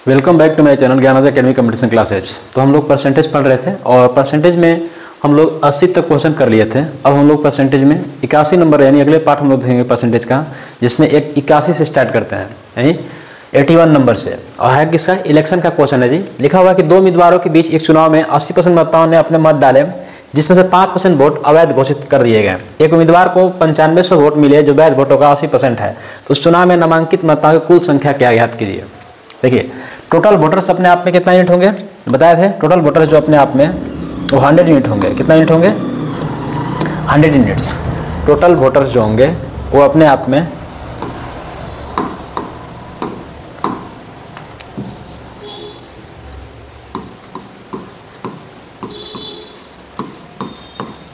Welcome back to my channel Gyanoday academy competition classes. तो हम लोग परसेंटेज पढ़ रहे थे और परसेंटेज में हम लोग 80 तक क्वेश्चन कर लिए थे। अब हम लोग परसेंटेज में 81 नंबर यानी अगले पार्ट हम लोग देखेंगे परसेंटेज का, जिसमें 81 से स्टार्ट करते हैं यानी 81 नंबर से। और है किसका? इलेक्शन का क्वेश्चन है जी। लिखा हुआ कि दो उम्मीदवारों के बीच एक चुनाव में 80% मतदाताओं ने अपने मत डाले, जिसमें से 5% वोट अवैध घोषित कर दिए गए। एक उम्मीदवार को 9500 वोट मिले जो वैध वोटों का 80% है। तो उस चुनाव में नामांकित मतदाताओं की कुल संख्या क्या ज्ञात कीजिए। देखिए, टोटल वोटर्स अपने आप में कितना यूनिट होंगे बताए थे। टोटल वोटर्स जो अपने आप में वो 100 यूनिट होंगे। कितना यूनिट होंगे? 100 यूनिट्स। टोटल वोटर्स जो होंगे वो अपने आप में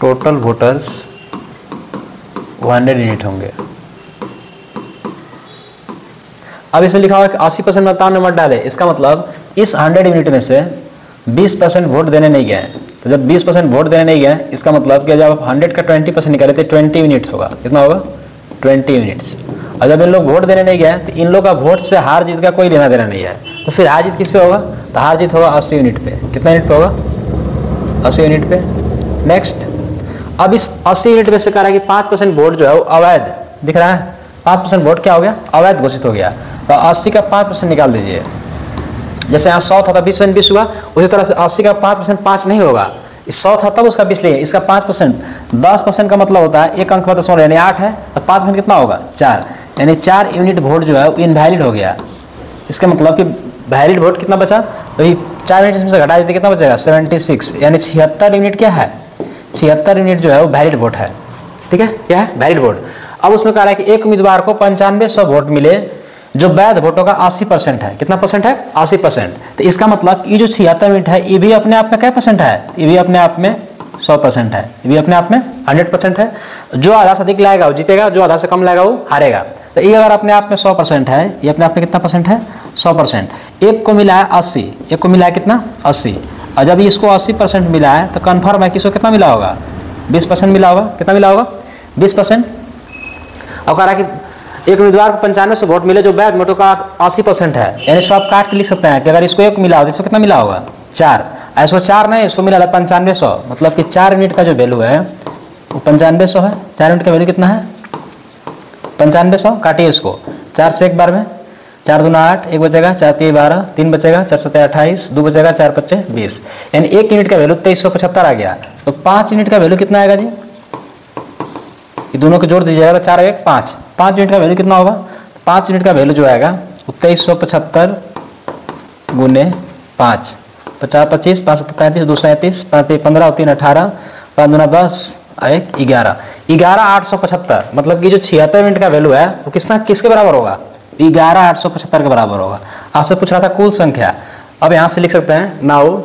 टोटल वोटर्स 100 यूनिट होंगे। अब इसमें लिखा हुआ है कि 80% मतदाताओं ने मत डाले। इसका मतलब इस 100 यूनिट में से 20% वोट देने नहीं गए। तो जब 20% वोट देने नहीं गए, इसका मतलब कि जब आप 100 का 20% निकाले तो 20 यूनिट्स होगा। कितना होगा? 20 यूनिट्स। और जब इन लोग वोट देने नहीं गए तो इन लोग का वोट से हार जीत का कोई लेना देना नहीं है। तो फिर हार जीत किस पे होगा? तो हार जीत होगा 80 यूनिट पे। कितना यूनिट पे होगा? 80 यूनिट पे। नेक्स्ट, अब इस 80 यूनिट में से कह रहा है कि 5% वोट जो है वो अवैध दिख रहा है। 5% वोट क्या हो गया? अवैध घोषित हो गया। तो 80 का 5% निकाल दीजिए। जैसे यहाँ 100 था, 20% 20 हुआ, उसी तरह से 80 का 5% 5 नहीं होगा। 100 था तब उसका 20 लिए, इसका 5%। 10% का मतलब होता है एक अंक में 10 यानी 8 है, तो 5% कितना होगा? 4, यानी 4 यूनिट वोट जो है वो इनवैलिड हो गया। इसका मतलब कि वैलिड वोट कितना बचा? तो ये 4 यूनिट में से घटा देते कितना बचेगा? 76, यानी 76 यूनिट क्या है? 76 यूनिट जो है वो वैलिड वोट है। ठीक है, क्या है? Valid vote. अब उसमें कह रहा है कि एक उम्मीदवार को 9500 वोट मिले जो वैध वोटों का 80% है। कितना परसेंट है? 80%। तो इसका मतलब ये जो 76 यूनिट है ये भी अपने आप में क्या परसेंट है? ये भी अपने आप में 100% है। ये भी अपने आप में 100% है। जो आधा से अधिक लाएगा वो जीतेगा, जो आधा से कम लाएगा वो हारेगा। तो ये अगर अपने आप में 100% है, ये अपने आप में कितना परसेंट है? 100%। एक को मिला है 80, एक को मिला है कितना? 80। और जब इसको 80% मिला है तो कन्फर्म है कि इसको कितना मिला होगा? 20% मिला होगा। कितना मिला होगा? 20%। अब कह रहा है कि एक उम्मीदवार को 9500 वोट मिले जो वैध वोटों का 80% है। यानी इसको आप काट के लिख सकते हैं कि अगर इसको 1 मिला हो तो इसको कितना मिला होगा? 4। इसको 4 नहीं, इसको मिला 9500, मतलब कि 4 यूनिट का जो वैल्यू है वो 9500 है। 4 यूनिट का वैल्यू कितना है? 9500। काटिए इसको 4 से एक बार में। 4 दूना 8, 1 बचेगा, 4 3 12, 3 बचेगा, 4 7 28, 2 बचेगा, 4 5 20, यानी 1 यूनिट का वैल्यू 2375 आ गया। तो 5 यूनिट का वैल्यू कितना आएगा जी? ये दोनों को जोड़ दीजिएगा तो 4 1 5। 5 यूनिट का वैल्यू कितना होगा? 5 यूनिट का वैल्यू जो आएगा वो 2375 गुने 5, 50 25, 5 35, 2 37, 5 15, 3 18, 5 दूना 10, 1 11, 11875। मतलब कि जो 76 यूनिट का वैल्यू है वो किसके बराबर होगा? 11875 के बराबर होगा। आपसे पूछ रहा था कुल संख्या। अब यहाँ से लिख सकते हैं नाउ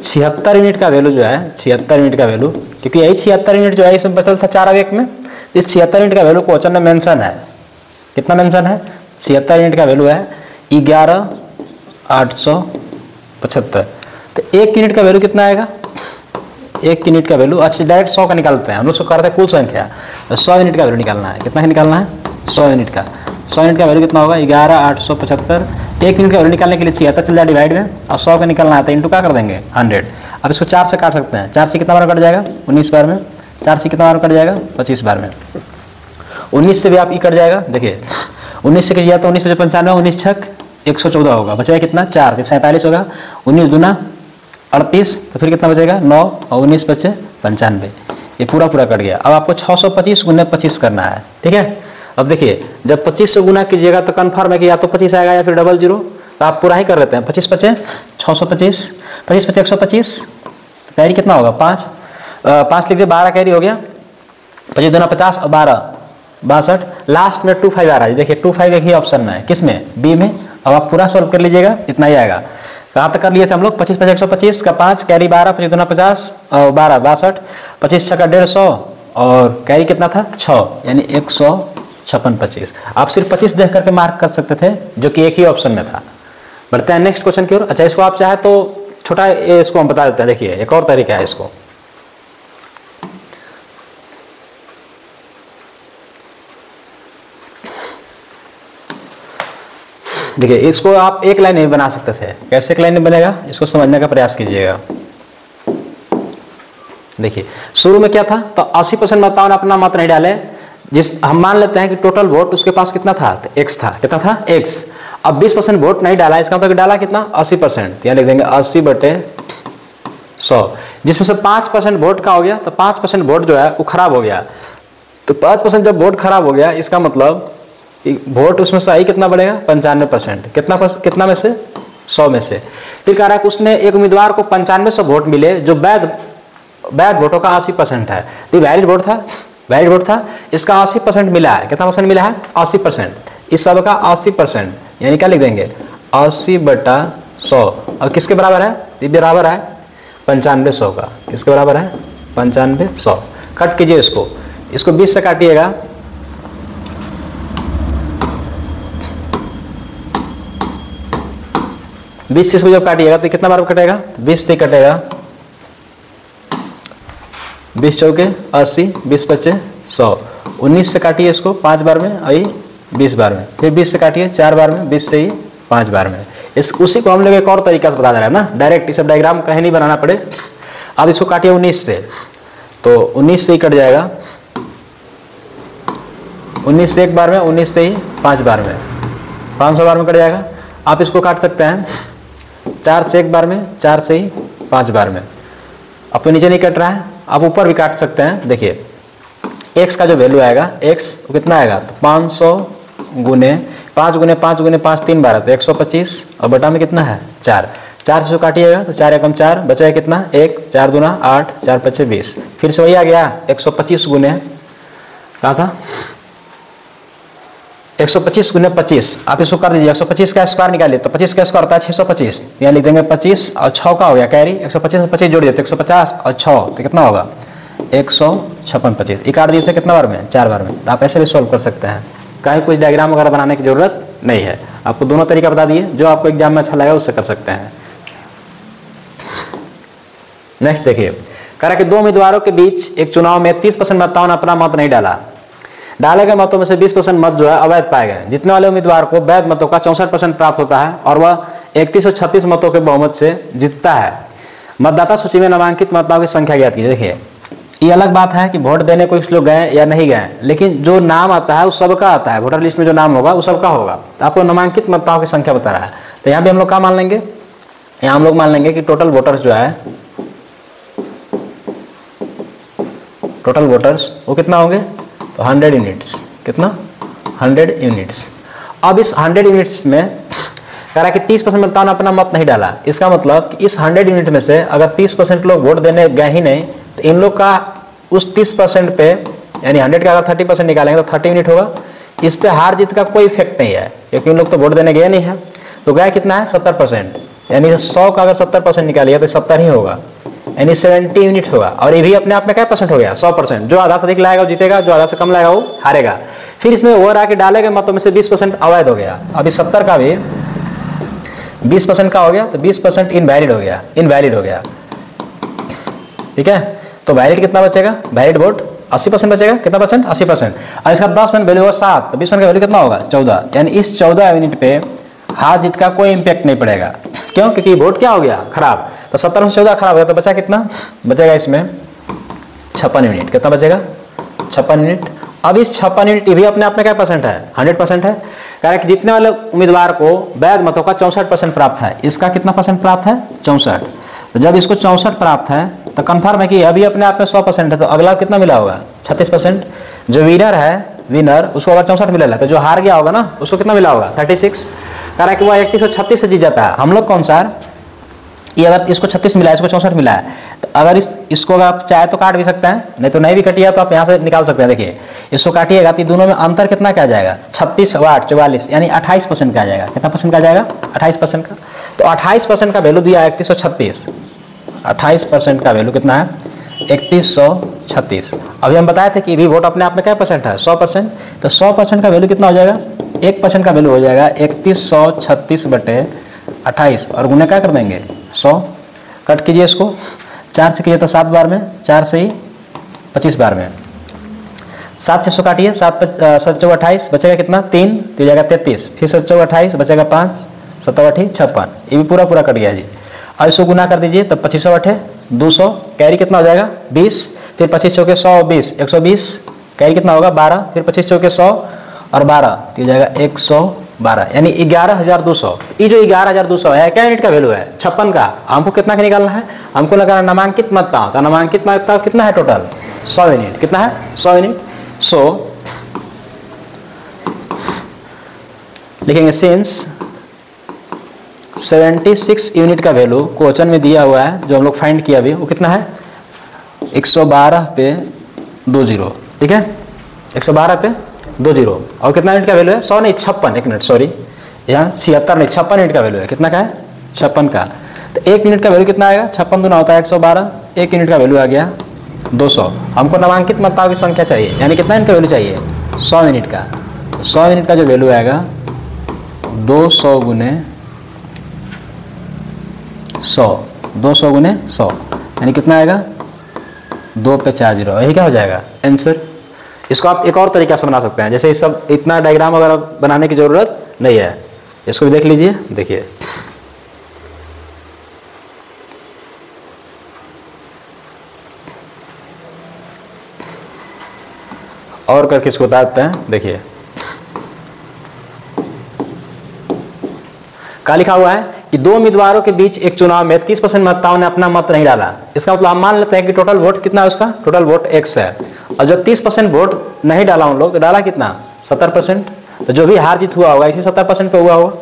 76 यूनिट का वैल्यू जो है, 76 यूनिट का वैल्यू, क्योंकि यही 76 यूनिट जो है इसमें बचल था 4 अवयव में। इस 76 यूनिट का वैल्यू क्वेश्चन में मेंशन है। कितना मेंशन है? 76 यूनिट का वैल्यू है 11875। तो 1 यूनिट का वैल्यू कितना आएगा? 1 यूनिट का वैल्यू, अच्छा डायरेक्ट 100 का निकालते हैं हम लोग। सो कर रहे थे कुल संख्या, तो 100 यूनिट का वैल्यू निकालना है। कितना निकालना है? 100 यूनिट का। 100 यूनिट का वैल्यू कितना होगा? 11875। 1 यूनिट का वैल्यू निकालने के लिए 76 चल जाए डिवाइड में, और 100 का निकालना है तो इंटू क्या कर देंगे? 100। अब इसको 4 से काट सकते हैं। 4 से कितना बार कट जाएगा? 19 बार में। 4 से कितना बार कट जाएगा? 25 बार में। 19 से भी आप ई कट जाएगा। देखिए 19 से किया तो 19 × 95, 19 छक 114 होगा। बचेगा कितना? 4, फिर 47 होगा। 19 दूना 38, तो फिर कितना बचेगा? 9, और 19 बचे 95। ये पूरा कट गया। अब आपको 625 गुने 25 करना है। ठीक है। अब देखिए जब 25 से गुना कीजिएगा तो कन्फर्म है कि या तो 25 आएगा या फिर डबल जीरो। तो आप पूरा ही कर लेते हैं। 25 बचे 625, 25 बचे 125, कैरी कितना होगा? 5 5 लिख दिए, 12 कैरी हो गया। 25 दूना 50 और 12 62। लास्ट में 25 आ रहा है। देखिए 25 देखिए ऑप्शन में है। किस में? बी में। अब आप पूरा सॉल्व कर लीजिएगा, इतना ही आएगा। कहाँ तक कर लिए थे हम लोग? 25 5 125 का 5, कैरी 12, 25 दूना 50 और 12 62, 25 का 150 और कैरी कितना था? 6, यानी 156 25। आप सिर्फ 25 देख करके मार्क कर सकते थे, जो कि एक ही ऑप्शन में था। बढ़ते हैं नेक्स्ट क्वेश्चन की ओर। अच्छा, इसको आप चाहे तो छोटा इसको हम बता देते हैं। देखिए एक और तरीका है इसको। देखिए इसको आप एक लाइन में बना सकते थे, कैसे एक लाइन में बनेगा इसको समझने का प्रयास कीजिएगा। देखिए शुरू में क्या था, तो 80% मतदाता ने अपना मत नहीं डाले, जिस हम मान लेते हैं कि टोटल वोट उसके पास कितना था, तो x था, कितना था x। अब 20% वोट नहीं डाला, इसका मतलब डाला कितना 80%, यहाँ लिख देंगे 80/100, जिसमें से 5% वोट का हो गया, तो 5% वोट जो है वो खराब हो गया। तो 5% जब वोट खराब हो गया, इसका मतलब वोट उसमें सही कितना बढ़ेगा 95%, कितना में से 100 में से। फिर कह रहा है कि उसने एक उम्मीदवार को 9500 वोट मिले जो वैध वोटों का 80% है, तो वैलिड वोट था, इसका 80% मिला है, कितना परसेंट मिला है 80%, इस सब का 80%, यानी क्या लिख देंगे 80/100, और किसके बराबर है, ये बराबर है 9500 का, किसके बराबर है 9500। कट कीजिए इसको 20 से काटिएगा, 20 से इसको जब काटिएगा तो कितना बार कटेगा, 20 से कटेगा, 20 चौके 80, 20 पच्चे 100, 19 से काटिए इसको 5 बार में, अभी 20 बार में, फिर 20 से काटिए 4 बार में, 20 से ही 5 बार में। उसी को हम लोग एक और तरीका से बता दे रहे हैं ना, डायरेक्ट इसे डायग्राम कहीं नहीं बनाना पड़े। अब इसको काटिए 19 से, तो 19 से ही कट जाएगा, 19 से एक बार में, 19 से ही 5 बार में, 500 बार में कट जाएगा। आप इसको काट सकते हैं 4 से एक बार में, 4 से ही 5 बार में। अब तो नीचे नहीं कट रहा है, आप ऊपर भी काट सकते हैं। देखिए x का जो वैल्यू आएगा, x वो कितना आएगा, तो 500 गुने 5 गुने 5 गुने 5 3 बार, तो 125, और बटा में कितना है 4 से काटिएगा तो 4 एकम 4, बचा कितना 1, 4 दूना 8, 4 पच्चे 20, फिर से वही आ गया 125 गुने, कहा था 125 गुने 25। आप इसको कर दीजिए, 125 का स्क्वायर निकालिए, तो 25 का स्क्वायर होता है 625, यहाँ लिख देंगे 25 और 6 का हो गया कैरी, 125 से 25 जोड़ दिए तो 150 और 6 तो कितना होगा 156 25, ये काट दिए थे कितना बार में 4 बार में। तो आप ऐसे भी सॉल्व कर सकते हैं, कहीं कुछ डायग्राम वगैरह बनाने की जरूरत नहीं है। आपको दोनों तरीका बता दिए, जो आपको एग्जाम में अच्छा लगा उससे कर सकते हैं। नेक्स्ट देखिए, कह रहा है कि 2 उम्मीदवारों के बीच एक चुनाव में 30% मतदाताओं ने अपना मत नहीं डाला, डाले गए मतों में से 20% मत जो है अवैध पाए गए। जीतने वाले उम्मीदवार को वैध मतों का 64% प्राप्त होता है और वह 3136 मतों के बहुमत से जीतता है। मतदाता सूची में नामांकित मतदाताओं की संख्या ज्ञात कीजिए। देखिए ये अलग बात है कि वोट देने कुछ लोग गए या नहीं गए, लेकिन जो नाम आता है वो सबका आता है, वोटर लिस्ट में जो नाम होगा वो सबका होगा। तो आपको नामांकित मतदाताओं की संख्या बता रहा है, तो यहाँ भी हम लोग क्या मान लेंगे, यहाँ हम लोग मान लेंगे कि टोटल वोटर्स जो है, टोटल वोटर्स वो कितना होंगे, तो 100 यूनिट्स, कितना 100 यूनिट्स। अब इस 100 यूनिट्स में कह रहा है कि 30% मतदाताओं ने अपना मत नहीं डाला। इसका मतलब कि इस 100 यूनिट में से अगर 30% लोग वोट देने गए ही नहीं, तो इन लोग का उस 30% पे, यानी 100 का अगर 30% निकालेंगे तो 30 यूनिट होगा। इस पे हार जीत का कोई इफेक्ट नहीं है, क्योंकि इन लोग तो वोट देने गए नहीं है। तो गया कितना है 70%, यानी 100 का अगर 70% निकालिए तो 70 ही होगा, यानी 70 यूनिट होगा। और ये भी अपने आप में क्या परसेंट हो गया 100%। जो आधा से अधिक लाएगा वो जीतेगा, जो आधा से कम लाएगा वो हारेगा। फिर इसमें वो रहा कि डाले गए मतों में से 20% अवैध हो गया। अभी 70 का भी 20% का हो गया, तो 20% इनवैलिड हो गया, ठीक है। तो वैलिड कितना बचेगा, वैलिड वोट 80% बचेगा, कितना परसेंट 80%। और इसका 10% वैल्यू होगा 7, तो 20% का वैल्यू कितना होगा 14, यानी इस 14 यूनिट पे हार जीत का कोई इम्पैक्ट नहीं पड़ेगा। क्यों, क्योंकि वोट क्या हो गया खराब। तो 70 में 14 खराब हो गया, तो बचा कितना बचेगा इसमें 56 यूनिट, कितना बचेगा 56 यूनिट। अब इस 56 यूनिट भी अपने आप में क्या परसेंट है 100% है। कह रहा है कि जीतने वाले उम्मीदवार को वैध मतों का 64% प्राप्त है। इसका कितना परसेंट प्राप्त है 64। तो जब इसको 64 प्राप्त है तो कंफर्म है कि अभी अपने आप में 100% है, तो अगला कितना मिला होगा 36%। जो विनर है, विनर उसको अगर 64 मिला है, तो जो हार गया होगा ना उसको कितना मिला होगा 36। कह रहा है कि वह 3136 से जीत जाता है। हम लोग कौन सा, ये अगर इसको 36 मिला है, इसको 64 मिला है, तो अगर इसको अगर आप चाहे तो काट भी सकते हैं, नहीं तो नहीं भी कटिए तो आप यहाँ से निकाल सकते हैं। देखिए इसको काटिएगा तो दोनों में अंतर कितना क्या जाएगा 36 और 8 44, यानी 28% का आ जाएगा। कितना परसेंट का आ जाएगा 28% का। तो 28% का वैल्यू दिया है 3136, 28% का वैल्यू कितना है 3136। अभी हम बताए थे कि भी वोट अपने आप में क्या परसेंट है 100%। तो 100% का वैल्यू कितना हो जाएगा 1% का वैल्यू हो जाएगा 3136/28 और गुना क्या कर देंगे 100। कट कीजिए इसको, 4 से कीजिए तो 7 बार में, 4 से ही 25 बार में। 7 से 100 काटिए, 7 7 चौक 28, बचेगा कितना 3, तो जाएगा 33, फिर 7 चौक 28, बचेगा 5, 7 8 56, ये भी पूरा पूरा कट गया जी। अब इसको गुना कर दीजिए, तब 25 8 200, कैरी कितना हो जाएगा 20, फिर 25 चौके 100 20 120, कैरी कितना होगा 12, फिर 25 चौके 100 और 12, तो जाएगा 112, यानी 11,200। ये जो 11,200 है क्या यूनिट का वैल्यू है 56 का। हमको कितना का निकालना है, हमको लगाना नामांकित मात्राओं का। नामांकित मात्रा कितना है टोटल 100 यूनिट, कितना है 100 यूनिट। सो लिखेंगे सिंस 76 यूनिट का वैल्यू क्वेश्चन में दिया हुआ है, जो हम लोग फाइंड किया अभी, वो कितना है 112 पे 20, ठीक है 112 पे 20, और कितना यूनिट का वैल्यू है 100 नहीं 56, एक मिनट सॉरी, यहाँ 76 नहीं 56 यूनिट का वैल्यू है। कितना का है 56 का। तो 1 यूनिट का वैल्यू कितना आएगा 56 दूना होता है 112, 1 यूनिट का वैल्यू आ गया 200। हमको नामांकित मात्राओं की संख्या चाहिए, यानी कितना यूनिट का वैल्यू चाहिए 100 यूनिट का। तो 100 यूनिट का जो वैल्यू आएगा 200 गुने 100, 200 गुने 100, यानी कितना आएगा 2 पे 40, यही क्या हो जाएगा आंसर। इसको आप एक और तरीका से बना सकते हैं, जैसे ये सब इतना डायग्राम वगैरह बनाने की ज़रूरत नहीं है, इसको भी देख लीजिए। देखिए और करके इसको बताते हैं। देखिए क्या लिखा हुआ है कि 2 उम्मीदवारों के बीच एक चुनाव में 30% मतदाताओं ने अपना मत नहीं डाला। इसका मतलब हम मान लेते हैं कि टोटल वोट कितना है, उसका टोटल वोट x है, और जब 30% वोट नहीं डाला उन लोग, तो डाला कितना 70%, तो जो भी हार जीत हुआ होगा इसी 70% पे हुआ होगा।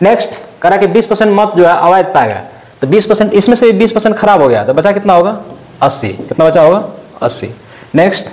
नेक्स्ट करा कि 20% मत जो है अवैध पाएगा, तो 20% इसमें से 20% खराब हो गया, तो बचा कितना होगा 80, कितना बचा होगा 80। नेक्स्ट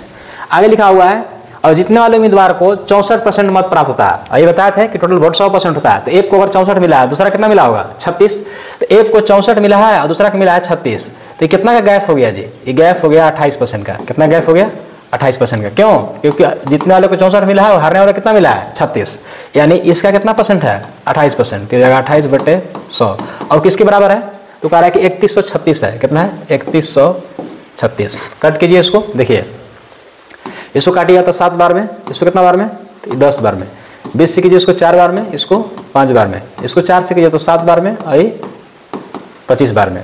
आगे लिखा हुआ है और जीतने वाले उम्मीदवार को 64% मत प्राप्त होता है, और ये बताया था कि टोटल वोट 100% होता है। तो एक को अगर 64 मिला है, दूसरा कितना मिला होगा 36, तो एक को 64 मिला है और दूसरा को मिला है 36, तो कितना का गैप हो गया जी, ये गैप हो गया 28% का। कितना गैप हो गया 28% का। क्यों, क्योंकि जीतने वाले को 64 मिला है और हारने वाले कितना मिला है 36, यानी इसका कितना परसेंट है 28%, तो जगह 28/100। और किसके बराबर है, तो कह रहा है कि 3136 है। कितना है 3136। कट कीजिए इसको, देखिए इसको काटिए तो 7 बार में, इसको कितना बार में तो 10 बार में, 20 से कीजिए इसको 4 बार में, इसको 5 बार में, इसको 4 से कीजिए तो 7 बार में, और 25 बार में।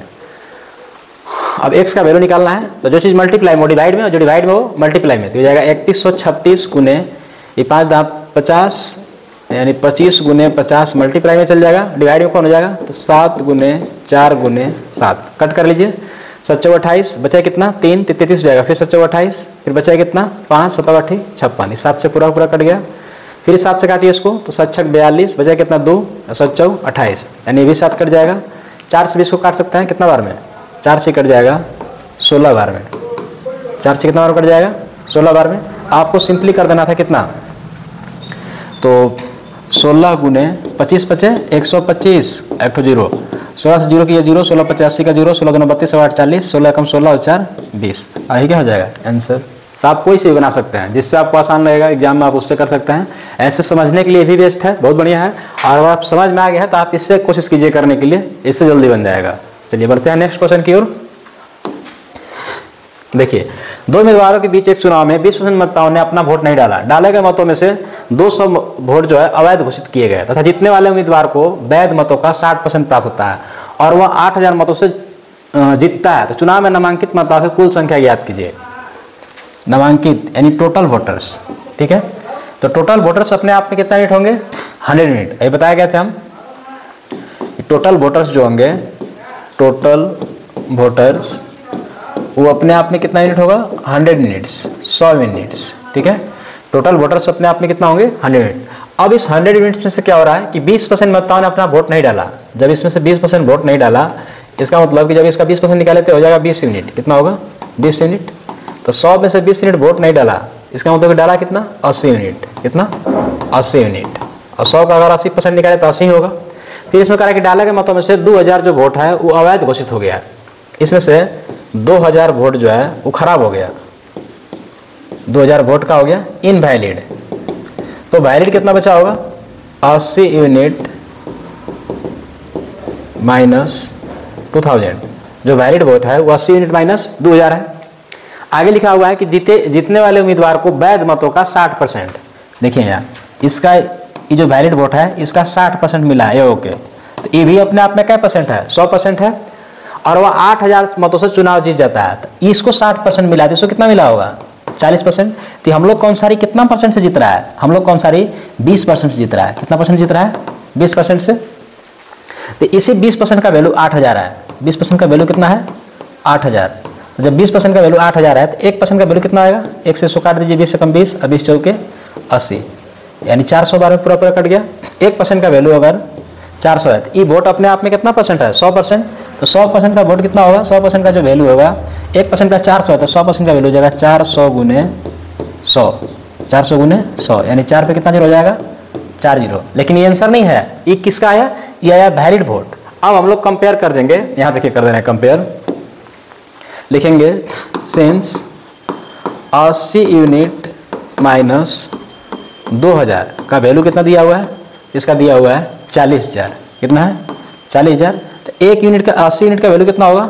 अब x का वैल्यू निकालना है, तो जो चीज़ मल्टीप्लाई में वो डिवाइड में, और जो डिवाइड में वो मल्टीप्लाई में, तो हो जाएगा 3136 गुने ये 5 दाम 50, यानी 25 गुने 50 मल्टीप्लाई में चल जाएगा, डिवाइड में कौन हो जाएगा तो 7 गुने 4 गुने 7। कट कर लीजिए, 7 चौक 28, बचा कितना 3 33 हो जाएगा, फिर 7 चौक 28, फिर बचा कितना 5 7 8 56, 7 से पूरा पूरा कट गया। फिर 7 से काटिए इसको, तो 7 6 42, बचा कितना 2 और 7 चौक 28, यानी ये भी 7 कट जाएगा। 4 से भी इसको काट सकते हैं, कितना बार में 4 से कट जाएगा 16 बार में, 4 से कितना बार कट जाएगा 16 बार में। आपको सिंपली कर देना था कितना, तो 16 गुने 25 बचे 125, एक ठो 0, 16 से 0 किया 0, 16 85 का 0, 16 2 32 8 40, 16 कम 16 और 4 20, यही क्या हो जाएगा आंसर। तो आप कोई से भी बना सकते हैं, जिससे आपको आसान लगेगा एग्जाम में, आप उससे कर सकते हैं। ऐसे समझने के लिए भी बेस्ट है, बहुत बढ़िया है। और अगर आप समझ में आ गया है तो आप इससे कोशिश कीजिए करने के लिए, इससे जल्दी बन जाएगा। चलिए बढ़ते हैं नेक्स्ट क्वेश्चन की ओर। देखिए 2 उम्मीदवारों के बीच एक चुनाव में 20% मतदाताओं ने अपना वोट नहीं डाला। डाले गए मतों में से 200 वोट जो है अवैध घोषित किए गए, तथा जीतने वाले उम्मीदवार को वैध मतों का 60% प्राप्त होता है और वह 8000 मतों से जीतता है। तो चुनाव में नामांकित मतदाताओं की कुल संख्या ज्ञात कीजिए। नामांकित यानी टोटल वोटर्स, ठीक है। तो टोटल वोटर्स अपने आप में कितना यूनिट होंगे 100 यूनिट, ये बताया गया था हम। टोटल वोटर्स जो होंगे, टोटल वोटर्स वो अपने आप में कितना यूनिट होगा 100 यूनिट्स, 100 यूनिट्स, ठीक है। टोटल वोटर्स अपने आप में कितना होंगे 100 यूनिट। अब इस 100 यूनिट्स में से क्या हो रहा है कि 20% मतदाताओं ने अपना वोट नहीं डाला। जब इसमें से 20% वोट नहीं डाला, इसका मतलब कि जब इसका 20% निकाले तो हो जाएगा 20 यूनिट। कितना होगा 20 यूनिट। तो 100 में से 20 यूनिट वोट नहीं डाला, इसका मतलब कि डाला कितना 80 यूनिट। कितना 80 यूनिट। और 100 का अगर 80% निकाले तो 80 होगा। फिर इसमें कहा कि डाले गए मतों में से 2000 जो वोट है वो अवैध घोषित हो गया। इसमें से 2000 वोट जो है वो खराब हो गया। 2000 वोट का हो गया इनवैलिड। तो वैलिड कितना बचा होगा 80 यूनिट माइनस 2000। जो वैलिड वोट है वो 80 यूनिट माइनस 2000 है। आगे लिखा हुआ है कि जीतने वाले उम्मीदवार को वैध मतों का 60%। देखिए यहाँ इसका ये जो वैलिड वोट है इसका 60% मिला है, ये ओके। तो ये भी अपने आप में क्या परसेंट है, 100% है। और वह 8000 मतों से चुनाव जीत जाता है, तो इसको 60% मिला है, तो इसको कितना मिला होगा 40%। तो हम लोग कौन सारी कितना परसेंट से जीत रहा है, हम लोग कौन सारी 20% से जीत रहा है। कितना परसेंट जीत रहा है, 20% से। तो इसी 20% का वैल्यू 8000 है। 20% का वैल्यू कितना है, 8000। जब 20% का वैल्यू 8000 है तो 1% का वैल्यू कितना आएगा, 1 से 100 काट दीजिए, 20 से कम 20, 20 चौके 80, यानी 400 बार में पूरा पूरा कट गया। 1% का वैल्यू अगर 400 है तो ये वोट अपने आप में कितना परसेंट है, 100%। तो 100% का वोट कितना होगा, 100% का जो वैल्यू होगा, 1% का 400 है तो 100% का वैल्यू हो जाएगा 400 गुने 100, 400 गुने 100, यानी 4 पे कितना जीरो हो जाएगा, 4 जीरो। लेकिन ये आंसर नहीं है, ये किसका आया, ये आया वैलिड वोट। अब हम लोग कंपेयर कर देंगे, यहाँ देखिए कर दे रहे हैं कंपेयर, लिखेंगे सिंस 80 यूनिट माइनस 2000 का वैल्यू कितना दिया हुआ है, इसका दिया हुआ है 40000। कितना है, 40000। तो 1 यूनिट का 80 यूनिट का वैल्यू कितना होगा,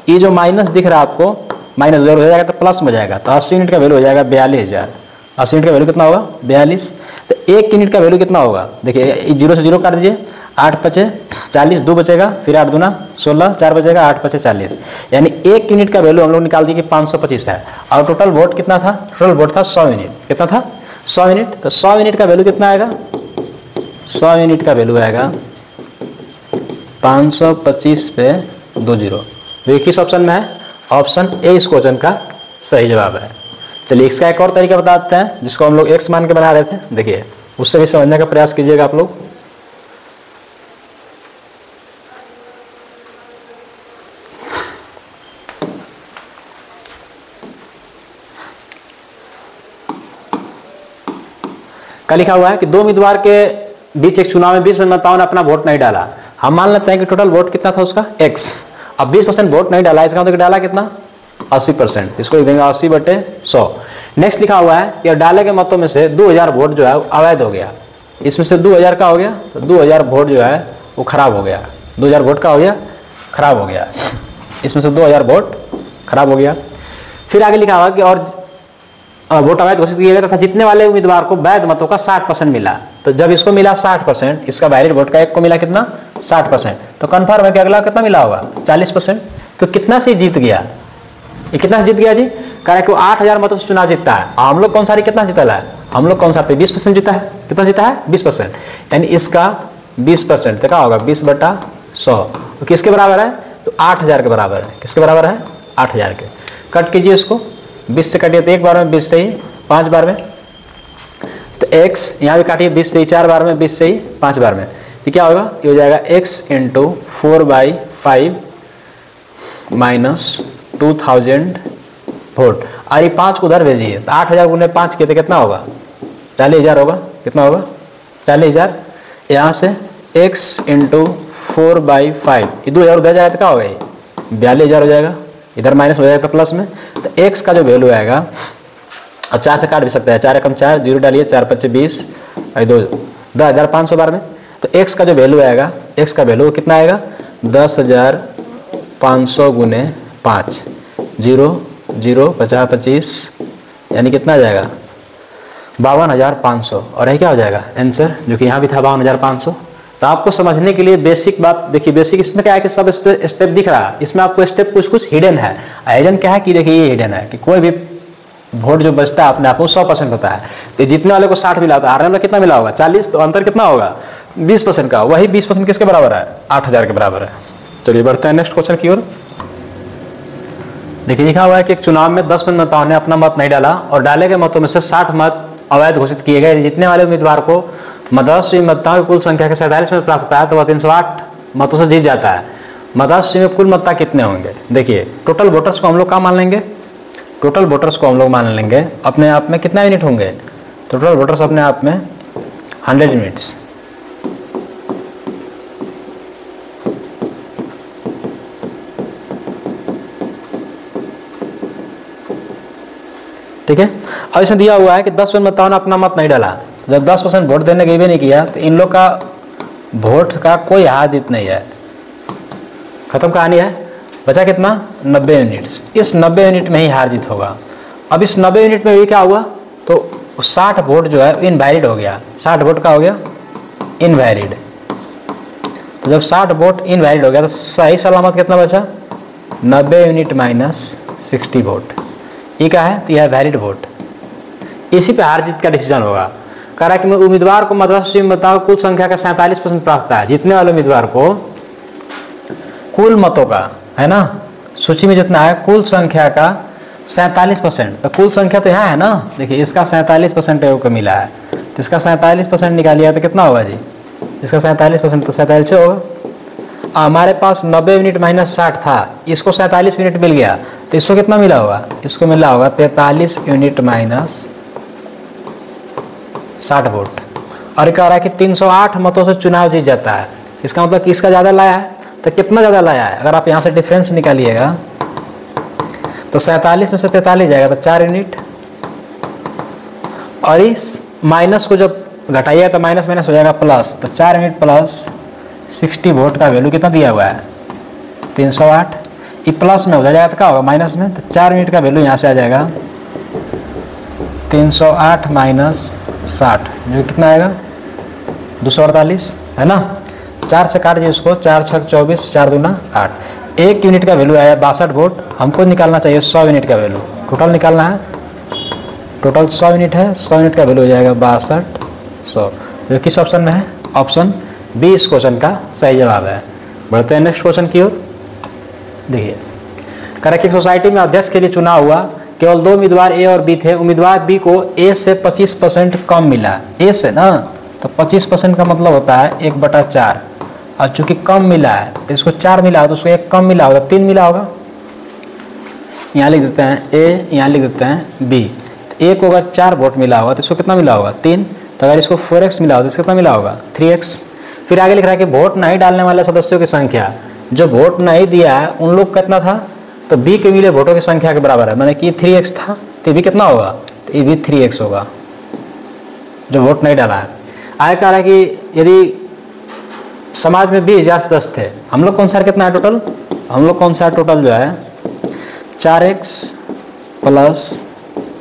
ये जो माइनस दिख रहा है आपको, माइनस जरूर हो जाएगा तो प्लस में जाएगा, तो 80 यूनिट का वैल्यू हो जाएगा 42000। 80 यूनिट का वैल्यू कितना होगा, 42। तो 1 यूनिट का वैल्यू कितना होगा, देखिए 0 से 0 काट दीजिए, 8 पचे 40, 2 बचेगा, फिर 8 दूना 16, 4 बचेगा, 8 पचे 40, यानी 1 यूनिट का वैल्यू हम लोग निकाल दिए कि 525 है। और टोटल वोट कितना था, टोटल वोट था 100 यूनिट। कितना था, 100 यूनिट। तो 100 यूनिट का वैल्यू कितना आएगा, 100 यूनिट का वैल्यू आएगा 525 पे 20। तो किस ऑप्शन में है, ऑप्शन ए इस क्वेश्चन का सही जवाब है। चलिए इसका एक और तरीका बताते हैं जिसको हम लोग एक्स मान के बना रहे थे। देखिए उससे भी समझने का प्रयास कीजिएगा आप लोग। क्या लिखा हुआ है कि 2 उम्मीदवार के बीच एक चुनाव में 20% मतदाताओं ने अपना वोट नहीं डाला। हम मान लेते हैं कि टोटल वोट कितना था उसका x। अब 20% वोट नहीं डाला, इसका मतलब डाला कितना, 80%। इसको लिख देंगे 80/100। नेक्स्ट लिखा हुआ है कि डाले के मतों में से 2000 वोट जो है अवैध हो गया। इसमें से 2000 का हो गया, तो 2000 वोट जो है वो खराब हो गया। 2000 वोट का हो गया, खराब हो गया। इसमें से 2000 वोट खराब हो गया। फिर आगे लिखा हुआ कि और वोट अवैध घोषित किया गया तथा जीतने वाले उम्मीदवार को वैध मतों का 60% मिला। तो जब इसको मिला 60%, इसका वैलिड वोट का एक को मिला कितना, 60%, तो कन्फर्म है कि अगला कितना मिला होगा, 40%। तो कितना से जीत गया, ये कितना से जीत गया जी, कारण कि वो 8000 मतों से चुनाव जीतता है। हम लोग कौन सारी कितना जीता है, हम लोग कौन सा पे 20% जीता है। कितना जीता है, 20%, यानी इसका 20% तो क्या होगा, 20/100। तो किसके बराबर है, तो 8000 के बराबर है। किसके बराबर है, 8000 के। कट कीजिए इसको, 20 से काटिए तो एक बार में, 20 से ही 5 बार में, तो x यहाँ भी काटिए 20 से ही 4 बार में, 20 से ही 5 बार में। ये क्या होगा, ये हो जाएगा x × 4/5 - 2000 वोट। और ये 5 को उधर भेजिए तो 8000 गुने 5 किए तो कितना होगा, 40000 होगा। कितना होगा, 40000। यहाँ से x × 4/5, ये 2000 उधर जाएगा तो क्या होगा, ये 42000 हो जाएगा। इधर माइनस हो जाएगा तो प्लस में। तो x का जो वैल्यू आएगा, अब 4 से काट भी सकते हैं, 4 एकम 4, 0 डालिए, 4 × 5 = 20, 10,500 बार में। तो x का जो वैल्यू आएगा, x का वैल्यू कितना आएगा, 10,500 गुने 5, 0 0 50 25, यानी कितना आ जाएगा, 52,500। और यही क्या हो जाएगा आंसर, जो कि यहाँ भी था 52,500। तो आपको समझने के लिए बेसिक बात देखिए, बेसिक इसमें क्या है कि सब स्टेप दिख रहा है, इसमें आपको स्टेप कुछ हिडन है। हिडन क्या है कि देखिए ये हिडन है कि कोई भी वोट जो बचता है अपने आप को 100% होता है। तो जीतने वाले को 60 मिला होता है, हारने वाले कितना मिला होगा, 40। तो अंतर कितना होगा, 20% का। वही 20% किसके बराबर है, 8000 के बराबर है। चलिए बढ़ते हैं नेक्स्ट क्वेश्चन की ओर। देखिए लिखा हुआ है कि एक चुनाव में 10 मतदाताओं ने अपना मत नहीं डाला और डाले गए मतों में से 60 मत अवैध घोषित किए गए। जीतने वाले उम्मीदवार को मतदाता सूची में मतदाताओं की कुल संख्या के 47 में प्राप्त होता है, तो वह 308 मतों से जीत जाता है। मतदाता सूची में कुल मतदाता कितने होंगे, देखिए टोटल वोटर्स को हम लोग क्या मान लेंगे, टोटल वोटर्स को हम लोग मान लेंगे अपने आप में कितना यूनिट होंगे, टोटल वोटर्स अपने आप में 100 यूनिट्स। ठीक है। और इसमें दिया हुआ है कि 10% मतदाताओं ने अपना मत नहीं डाला। जब 10% वोट देने के भी नहीं किया तो इन लोग का वोट का कोई हार जीत नहीं है, खत्म कहानी है। बचा कितना, 90 यूनिट्स। इस 90 यूनिट में ही हार जीत होगा। अब इस 90 यूनिट में भी क्या हुआ, तो 60 वोल्ट जो है इनवैलिड हो गया। 60 वोल्ट का हो गया इनवैलिड। तो जब 60 वोल्ट इनवैलिड हो गया तो सही सलामत कितना बचा, 90 यूनिट माइनस 60 वोल्ट। ये क्या है, तो यह वैलिड वोट। इसी पे हार जीत का डिसीजन होगा। कह रहा है कि उम्मीदवार को मतदाता सूची में बताओ कुल संख्या का 47% प्राप्त है। जीतने वाले उम्मीदवार को कुल मतों का, है ना, सूची में जितना है कुल संख्या का 47%। तो कुल संख्या तो यहाँ है ना, देखिए इसका 47% को मिला है, तो इसका 47% निकालिए तो कितना होगा जी, इसका 47% तो 47 से होगा। हमारे पास 90 यूनिट माइनस 60 था, इसको 47 यूनिट मिल गया, तो इसको कितना मिला होगा, इसको मिला होगा 43 यूनिट माइनस 60 वोल्ट। और कह रहा है कि 308 मतों से चुनाव जीत जाता है। इसका मतलब किसका ज़्यादा लाया है, तो कितना ज़्यादा लाया है, अगर आप यहाँ से डिफरेंस निकालिएगा तो 47 में से 43 जाएगा तो 4 यूनिट, और इस माइनस को जब घटाइएगा तो माइनस माइनस हो जाएगा प्लस, तो 4 यूनिट प्लस 60 वोल्ट का वैल्यू कितना दिया हुआ है 308। ये प्लस में हो जाएगा तो क्या होगा माइनस में, तो 4 यूनिट का वैल्यू यहाँ से आ जाएगा 308 माइनस 60 जो कितना आएगा 248, है ना। 4 से काट दिए इसको, 4 6 24, 4 दूना 8। 1 यूनिट का वैल्यू आया 62 वोल्ट। हमको निकालना चाहिए 100 यूनिट का वैल्यू, टोटल निकालना है, टोटल 100 यूनिट है, 100 यूनिट का वैल्यू हो जाएगा 6200, जो किस ऑप्शन में है, ऑप्शन बी इस क्वेश्चन का सही जवाब है। बढ़ते हैं नेक्स्ट क्वेश्चन की ओर। देखिए करेक्ट, एक सोसाइटी में अध्यक्ष के लिए चुनाव हुआ, केवल 2 उम्मीदवार ए और बी थे। उम्मीदवार बी को ए से 25% कम मिला, ए से ना, तो 25% का मतलब होता है 1/4, और चूंकि कम मिला है तो इसको 4 मिला हो तो उसको 1 कम मिला होगा, 3 मिला होगा। यहाँ लिख देते हैं ए, यहाँ लिख देते हैं बी। तो ए को अगर 4 वोट मिला होगा तो इसको कितना मिला होगा 3, तो अगर इसको 4x मिला होगा तो इसको कितना मिला होगा 3x। फिर आगे लिख रहा है कि वोट नहीं डालने वाले सदस्यों की संख्या, जो वोट नहीं दिया है उन लोग कितना था, तो बी के मिले वोटों की संख्या के बराबर है, मैंने कि 3x था, तो बी कितना होगा, तो ये भी 3x होगा जो वोट नहीं डाला है। आगे कह रहा है कि यदि समाज में 20,000 सदस्य थे, हम लोग कौन सा कितना है टोटल, हम लोग कौन सा टोटल जो है 4x प्लस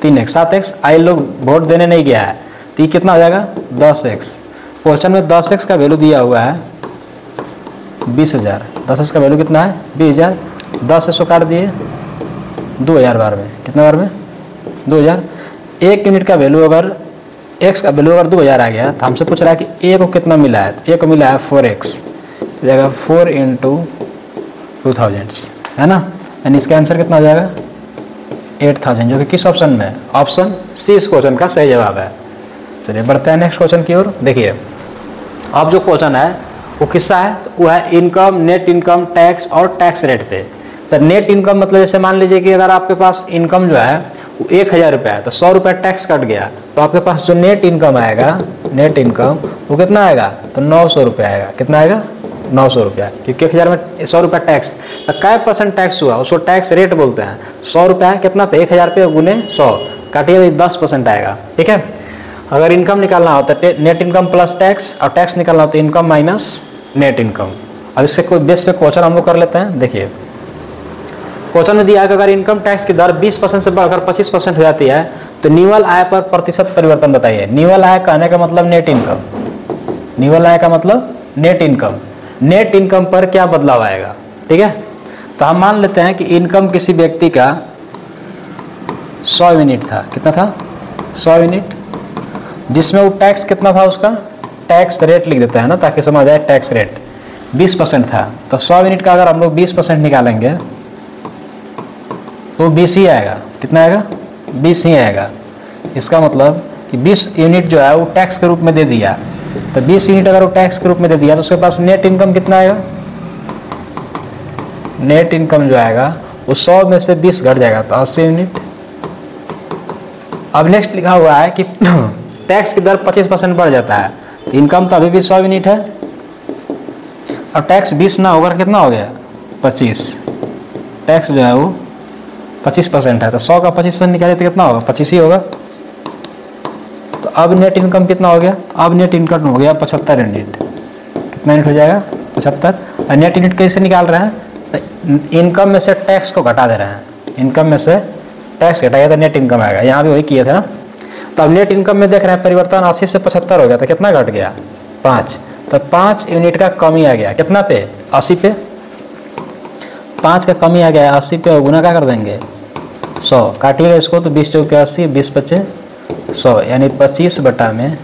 3x 7x। आई लोग वोट देने नहीं गया है तो ये कितना हो जाएगा 10x। क्वेश्चन में 10x का वैल्यू दिया हुआ है 20,000, 10x का वैल्यू कितना है 20,000। 10 से 100 काट दिए 2000 बार में, कितना बार में 2000। 1 यूनिट का वैल्यू अगर x का वैल्यू अगर 2000 आ गया तो हमसे पूछ रहा है कि a को कितना मिला है, तो a को मिला है 4x, तो जाएगा 4 × 2000, है ना, यानी इसका आंसर कितना हो जाएगा 8000, जो कि किस ऑप्शन में है, ऑप्शन सी इस क्वेश्चन का सही जवाब है। चलिए बढ़ते हैं नेक्स्ट क्वेश्चन की ओर। देखिए अब जो क्वेश्चन है वो किसका है, तो वो है इनकम, नेट इनकम, टैक्स और टैक्स रेट पे। तो नेट इनकम मतलब जैसे मान लीजिए कि अगर आपके पास इनकम जो है वो 1000 रुपये है, तो 100 रुपये टैक्स कट गया, तो आपके पास जो नेट इनकम आएगा, नेट इनकम वो कितना आएगा, तो 900 रुपये आएगा। कितना आएगा 900 रुपया, क्योंकि 1000 में 100 रुपया टैक्स, तो कै % टैक्स हुआ उसको टैक्स रेट बोलते हैं। 100 रुपया कितना पे 1000 पे गुने 100 काटिए तो 10% आएगा, ठीक है। अगर इनकम निकालना हो तो नेट इनकम प्लस टैक्स, और टैक्स निकालना हो तो इनकम माइनस नेट इनकम। अब इससे कोई बेस पे क्वेश्चन हम लोग कर लेते हैं। देखिए क्वेश्चन में दिया है कि अगर इनकम टैक्स की दर 20% से बढ़कर 25% हो जाती है तो निवल आय पर प्रतिशत परिवर्तन बताइए। निवल आय कहने का मतलब नेट इनकम, निवल आय का मतलब नेट इनकम, नेट इनकम पर क्या बदलाव आएगा, ठीक है। तो हम मान लेते हैं कि इनकम किसी व्यक्ति का 100 यूनिट था, कितना था 100 यूनिट, जिसमें वो टैक्स कितना था, उसका टैक्स रेट लिख देता है ना ताकि समझ आए। टैक्स रेट 20% था, तो 100 यूनिट का अगर हम लोग 20% निकालेंगे तो 20 ही आएगा। कितना आएगा 20 ही आएगा। इसका मतलब कि 20 यूनिट जो है वो टैक्स के रूप में दे दिया, तो 20 यूनिट अगर वो टैक्स के रूप में दे दिया तो उसके पास नेट इनकम कितना आएगा, नेट इनकम जो आएगा वो 100 में से 20 घट जाएगा तो 80 यूनिट। अब नेक्स्ट लिखा हुआ है कि टैक्स की दर 25% बढ़ जाता है, तो इनकम तो अभी भी 100 यूनिट है, और टैक्स 20 ना होकर कितना हो गया 25, टैक्स जो है वो 25% है, तो 100 का 25% निकाले तो कितना होगा 25 ही होगा। तो अब नेट इनकम कितना हो गया, अब नेट इनकम हो गया 75 यूनिट। कितना यूनिट हो जाएगा 75। और नेट यूनिट कैसे निकाल रहे हैं, तो इनकम में से टैक्स को घटा दे रहे हैं, इनकम में से टैक्स घटाएगा तो नेट इनकम आएगा, यहाँ भी वही किए थे ना। तो अब नेट इनकम में देख रहे हैं परिवर्तन 80 से 75 हो गया, तो कितना घट गया 5, तो 5 यूनिट का कमी आ गया, कितना पे 80 पे, 5 का कमी आ गया 80 पे, और गुना क्या कर देंगे 100, काटिएगा इसको तो 20 चौके 80, 20 पचे 100, यानी 25 बटा में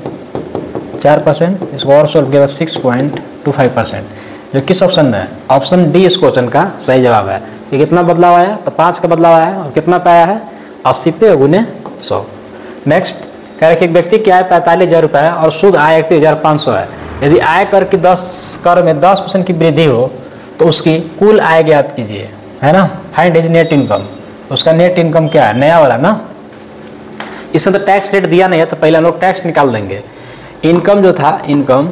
4%, इसको और सोल्व किया 6.25%, जो किस ऑप्शन में है, ऑप्शन डी इस क्वेश्चन का सही जवाब है। ये कितना बदलाव आया, तो 5 का बदलाव आया, और कितना पे आया है 80 पे गुने 100। नेक्स्ट कह रहे कि एक व्यक्ति की आय 45,000 रुपये है और शुद्ध आय 31,500 है। यदि आय कर की 10 कर में 10% की वृद्धि हो तो उसकी कुल आय ज्ञात कीजिए, है ना। फाइंड हिज नेट इनकम, उसका नेट इनकम क्या है, नया वाला ना। इसमें तो टैक्स रेट दिया नहीं है, तो पहले हम लोग टैक्स निकाल देंगे। इनकम जो था, इनकम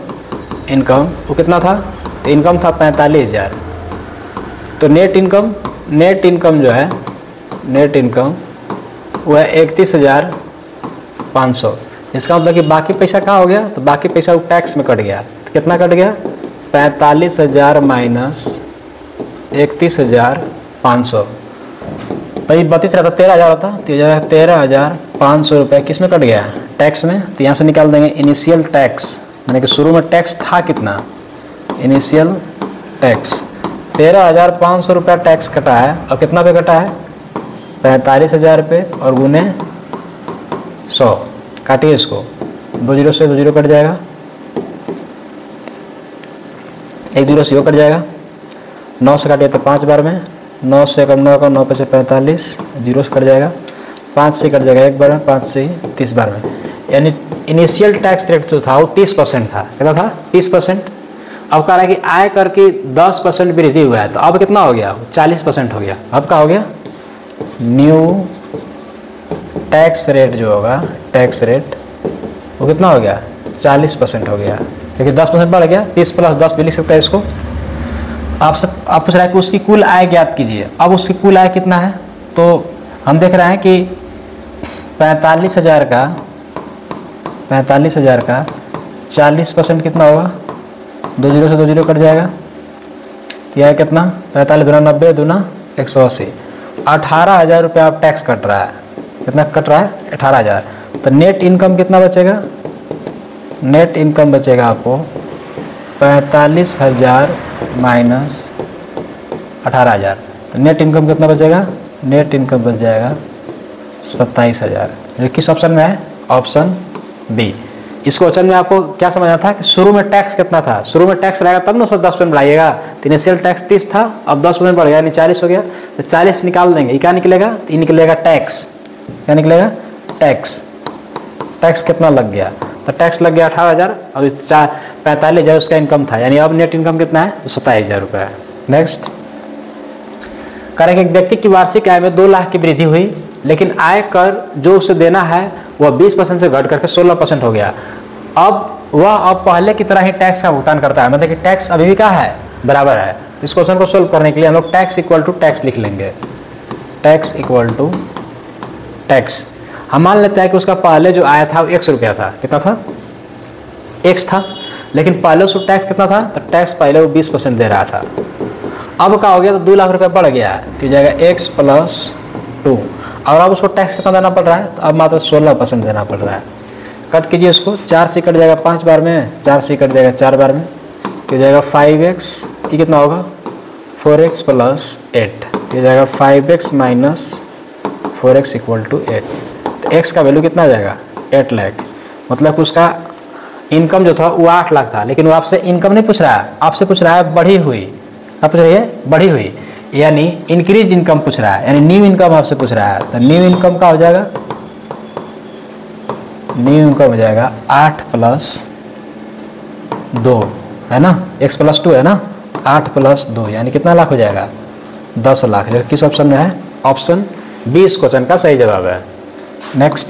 वो कितना था, तो इनकम था 45,000, तो नेट इनकम जो है, नेट इनकम वो है 31,500। इसका मतलब कि बाकी पैसा कहाँ हो गया, तो बाकी पैसा वो टैक्स में कट गया, तो कितना कट गया 45,000 माइनस 31,500, तो ये 32 रहता 13,000 होता, 13,500 रुपये किस में कट गया, टैक्स में। तो यहाँ से निकाल देंगे इनिशियल टैक्स, यानी कि शुरू में टैक्स था कितना, इनिशियल टैक्स 13,500 रुपया टैक्स कटा है, और कितना पे कटा है 45,000 रुपये, और गुने 100, काटिए इसको, 2 जीरो से 2 जीरो कट जाएगा, 1 जीरो से 0 कट जाएगा, 9 से काटिए तो 5 बार में, 9 से कम 9 का 9 पे से 45, 0 से कट जाएगा, 5 से कट जाएगा 1 बार में, 5 से 30 बार में। यानी इनिशियल टैक्स रेट जो था वो 30% था, कितना था 30%। अब कह रहा है कि आय कर की 10% वृद्धि हुआ है, तो अब कितना हो गया 40% हो गया। अब क्या हो गया, न्यू टैक्स रेट जो होगा, टैक्स रेट वो कितना हो गया 40% हो गया, क्योंकि 10% बढ़ गया, 30 प्लस 10 भी लिख सकता है इसको। आप पूछ रहा है कि उसकी कुल आय ज्ञात कीजिए। अब उसकी कुल आय कितना है, तो हम देख रहे हैं कि 45,000 का 40% कितना होगा, 2 जीरो से 2 जीरो कट जाएगा, यह है कितना 45 दूना 90 दूना 180, 18,000 रुपया आप टैक्स कट रहा है, कितना कट रहा है 18,000। तो नेट इनकम कितना बचेगा, नेट इनकम बचेगा आपको 45,000 माइनस 18,000, तो नेट इनकम कितना बचेगा, नेट इनकम बच जाएगा 27,000, जो किस ऑप्शन में है, ऑप्शन बी। इस क्वेश्चन में आपको क्या समझना था कि शुरू में टैक्स कितना था, शुरू में टैक्स रहेगा तब ना उसको 10% बढ़ाइएगा, तो इनिशियल टैक्स 30 था, अब 10% बढ़ गया यानी 40 हो गया, तो 40 निकाल देंगे, ये क्या निकलेगा, तो ये निकलेगा टैक्स, क्या निकलेगा टैक्स। टैक्स कितना लग गया, तो टैक्स लग गया 18,000, अब 45,000 उसका इनकम था, यानी अब नेट इनकम कितना है 27,000 रुपये है। नेक्स्ट करेंगे, एक व्यक्ति की वार्षिक आय में 2 लाख की वृद्धि हुई, लेकिन आय कर जो उसे देना है वह 20% से घट करके 16% हो गया। अब वह पहले की तरह ही टैक्स का भुगतान करता है, मतलब कि टैक्स अभी भी क्या है बराबर है। इस क्वेश्चन को सोल्व करने के लिए हम लोग टैक्स इक्वल टू टैक्स लिख लेंगे, टैक्स इक्वल टू टैक्स। हम मान लेते हैं कि उसका पहले जो आया था वो 100 रुपया था, कितना था x था, लेकिन पहले उसको टैक्स कितना था, तो टैक्स पहले वो 20% दे रहा था। अब क्या हो गया, तो 2 लाख रुपये बढ़ गया है, तो जाएगा x + 2, और अब उसको टैक्स कितना देना पड़ रहा है, तो अब मात्र 16% देना पड़ रहा है। कट कीजिए इसको, 4 से कट जाएगा 5 बार में, 4 से कट जाएगा 4 बार में, तो जाएगा 5x, ये कितना होगा 4x + 8, ये जाएगा 5x माइनस 4x = 8। तो x का वैल्यू कितना आ जाएगा 8 लाख, मतलब उसका इनकम जो था वो 8 लाख था, लेकिन वो आपसे इनकम नहीं पूछ रहा है, आपसे पूछ रहा है बढ़ी हुई, आप पूछ रही है बढ़ी हुई, यानी इंक्रीज इनकम पूछ रहा है, यानी न्यू इनकम आपसे पूछ रहा है। तो न्यू इनकम का हो जाएगा, न्यू इनकम हो जाएगा 8 + 2 है ना, x + 2 है ना, 8 + 2 यानी कितना लाख हो जाएगा 10 लाख, जो किस ऑप्शन में है, ऑप्शन बी इस क्वेश्चन का सही जवाब है। नेक्स्ट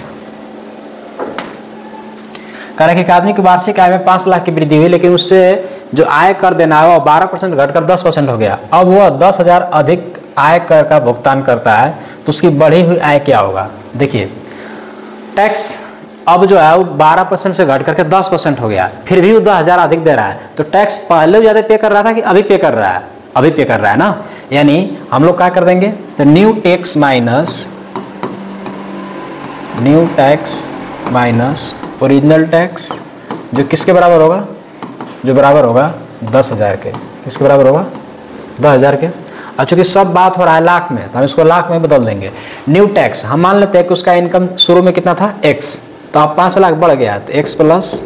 कह रहे कि एक आदमी की वार्षिक आय में 5 लाख की वृद्धि हुई, लेकिन उससे जो आय कर देना है वो 12% घटकर 10% हो गया। अब वह 10,000 अधिक आय कर का भुगतान करता है, तो उसकी बढ़ी हुई आय क्या होगा। देखिए टैक्स अब जो है वो 12% से घट करके 10% हो गया, फिर भी वो 10,000 अधिक दे रहा है, तो टैक्स पहले ज़्यादा पे कर रहा था कि अभी पे कर रहा है, अभी पे कर रहा है ना, यानी हम लोग क्या कर देंगे, तो new tax minus new tax minus original tax, जो किसके बराबर होगा, जो बराबर होगा 10,000 के। किसके बराबर होगा, 10,000 के। और चूँकि सब बात हो रहा है लाख में, तो हम इसको लाख में बदल देंगे। न्यू टैक्स, हम मान लेते हैं कि उसका इनकम शुरू में कितना था x, तो अब 5 लाख बढ़ गया तो x प्लस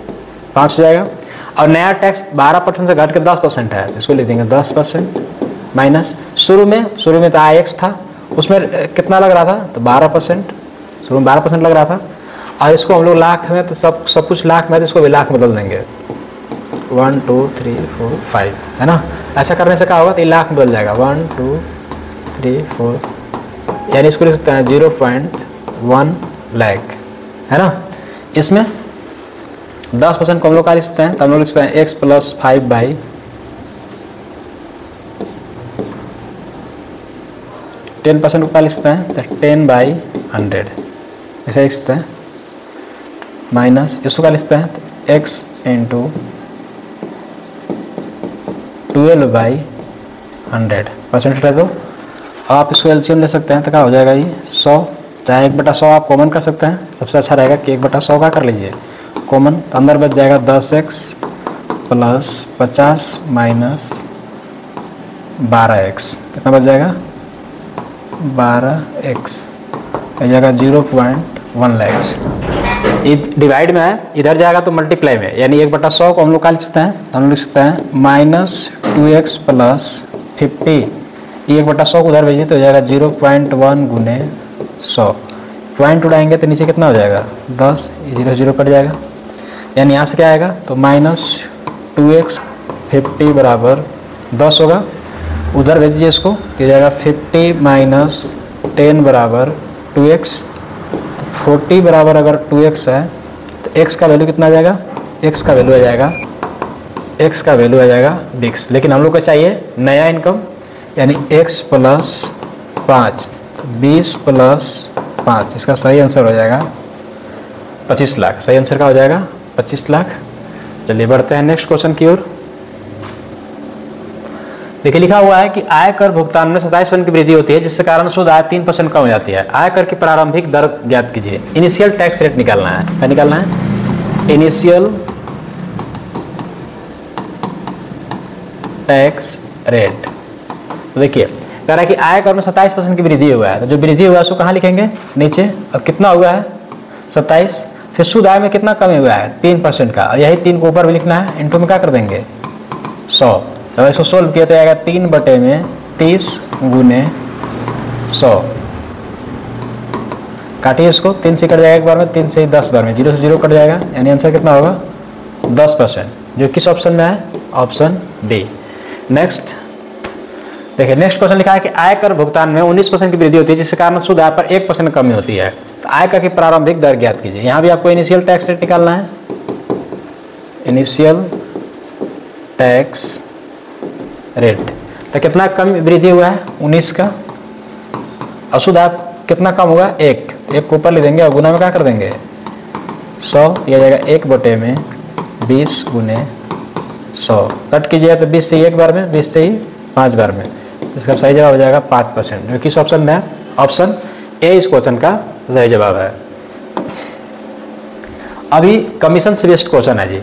5 हो जाएगा। और नया टैक्स 12% से घट के 10% है, तो इसको लिख देंगे 10% माइनस शुरू में तो x था, उसमें कितना लग रहा था, तो 12%, शुरू में 12% लग रहा था। और इसको हम लोग लाख में, तो सब कुछ लाख में, तो इसको भी लाख में बदल देंगे। 1 2 3 4 5 है ना। ऐसा करने से क्या होगा, तो ये लाख में बदल जाएगा। 1 2 3 4, यानी इसको लिख सकते हैं 0.1 लाख है ना। इसमें 10% को हम लोग का लिख सकते हैं, तो हम लोग लिख सकते हैं x प्लस 5 बाई 10% को क्या लिख सकते हैं, तो 10/100 ऐसा लिख सकते हैं। माइनस इसको क्या लिख सकते हैं, तो x इंटू 12/100 परसेंट है। तो आप इसको एलसीएम ले सकते हैं, तो क्या हो जाएगा ये 100, चाहे 1/100 आप कॉमन कर सकते हैं, सबसे अच्छा रहेगा कि 1/100 का कर लीजिए कॉमन, तो अंदर बच जाएगा 10x प्लस 50 माइनस 12x, कितना बच जाएगा 12x, हो जाएगा 0.1 लाख। डिवाइड में है, इधर जाएगा तो मल्टीप्लाई में, यानी 1/100 को हम लोग क्या लिख सकते हैं, तो हम लोग लिख सकते हैं -2x प्लस 50, 1/100 को उधर भेजिए तो हो जाएगा 0.1 गुने 100, पॉइंट उड़ाएंगे तो नीचे कितना हो जाएगा 10, 0 0 कट जाएगा, यानी यहाँ से क्या आएगा, तो -2x 50 बराबर 10 होगा। उधर भेज दीजिए इसको, तो जाएगा 50 माइनस 10 बराबर 2x, 40 बराबर अगर 2x है तो x का वैल्यू कितना आ जाएगा, x का वैल्यू आ जाएगा 20, लेकिन हम लोग को चाहिए नया इनकम, यानी x प्लस 5, 20 प्लस 5, इसका सही आंसर हो जाएगा 25 लाख। सही आंसर का हो जाएगा 25 लाख। चलिए बढ़ते हैं नेक्स्ट क्वेश्चन की ओर। देखिए लिखा हुआ है कि आयकर भुगतान में 27% की वृद्धि होती है, जिसके कारण शुद्ध आय 3% कम हो जाती है। आयकर की प्रारंभिक दर ज्ञात कीजिए। इनिशियल टैक्स रेट निकालना है। क्या निकालना है, इनिशियल टैक्स रेट। तो देखिए कह रहा है कि आयकर में 27% की वृद्धि हुआ है, तो जो वृद्धि हुआ है उसको कहाँ लिखेंगे, नीचे। अब कितना हुआ है 27, फिर शुद्ध आय में कितना कमी हुआ है 3% का, यही 3 को ऊपर भी लिखना है, इंटू में क्या कर देंगे 100। जब इसको सोल्व किया तो आएगा 3/30 गुने 100। काटिए इसको, 3 से कट जाएगा एक बार में, 3 से 10 बार में, 0 से 0 कट जाएगा, यानी आंसर कितना होगा 10%, जो किस ऑप्शन में है, ऑप्शन डी। नेक्स्ट देखिए नेक्स्ट क्वेश्चन लिखा है कि आयकर भुगतान में 19% की वृद्धि होती है, जिसके कारण शुद्ध आय पर 1% कमी होती है। तो आयकर की प्रारंभिक दर ज्ञात कीजिए। यहाँ भी आपको इनिशियल टैक्स रेट निकालना है। इनिशियल टैक्स रेट, तो कितना कम वृद्धि हुआ है 19 का, और शुद्ध आय कितना कम होगा 1 को ऊपर ले देंगे और गुना में क्या कर देंगे 100, दिया जाएगा 1/20 गुने 100। कट कीजिएगा तो 20 से 1 बार में, 20 से ही 5 बार में, इसका सही जवाब हो जाएगा 5%, जो किस ऑप्शन में है, ऑप्शन ए इस क्वेश्चन का सही जवाब है। अभी कमीशन से बेस्ड क्वेश्चन है जी।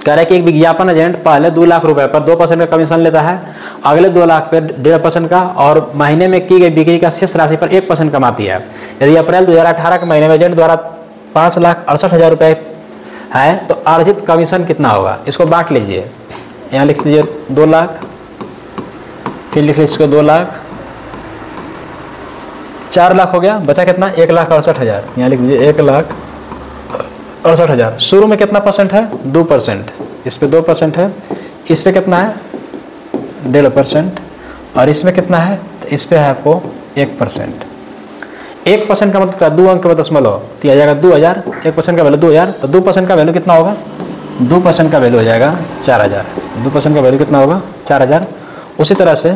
कह रहा है कि एक विज्ञापन एजेंट पहले 2 लाख रुपए पर 2% का कमीशन लेता है, अगले 2 लाख पर 1.5% का, और महीने में की गई बिक्री का शेष राशि पर 1% कमाती है। यदि अप्रैल 2018 के महीने में एजेंट द्वारा 5,68,000 रुपये है, तो अर्जित कमीशन कितना होगा। इसको बांट लीजिए, यहाँ लिख लीजिए 2 लाख, फिर लिख लीजिए इसको 2 लाख, 4 लाख हो गया, बचा कितना 1,68,000, यहाँ लिख लीजिए 1,68,000। शुरू में कितना परसेंट है 2%, इस पे 2% है, इस पे कितना है 1.5%, और इसमें कितना है, तो इस पे है आपको 1%। 1% का मतलब 2 अंक में दशमलव, तो आ जाएगा 2000, 1% का वैल्यू 2000, तो 2% का वैल्यू कितना होगा, 2% का वैल्यू हो जाएगा 4000। 2% का वैल्यू कितना होगा 4000। उसी तरह से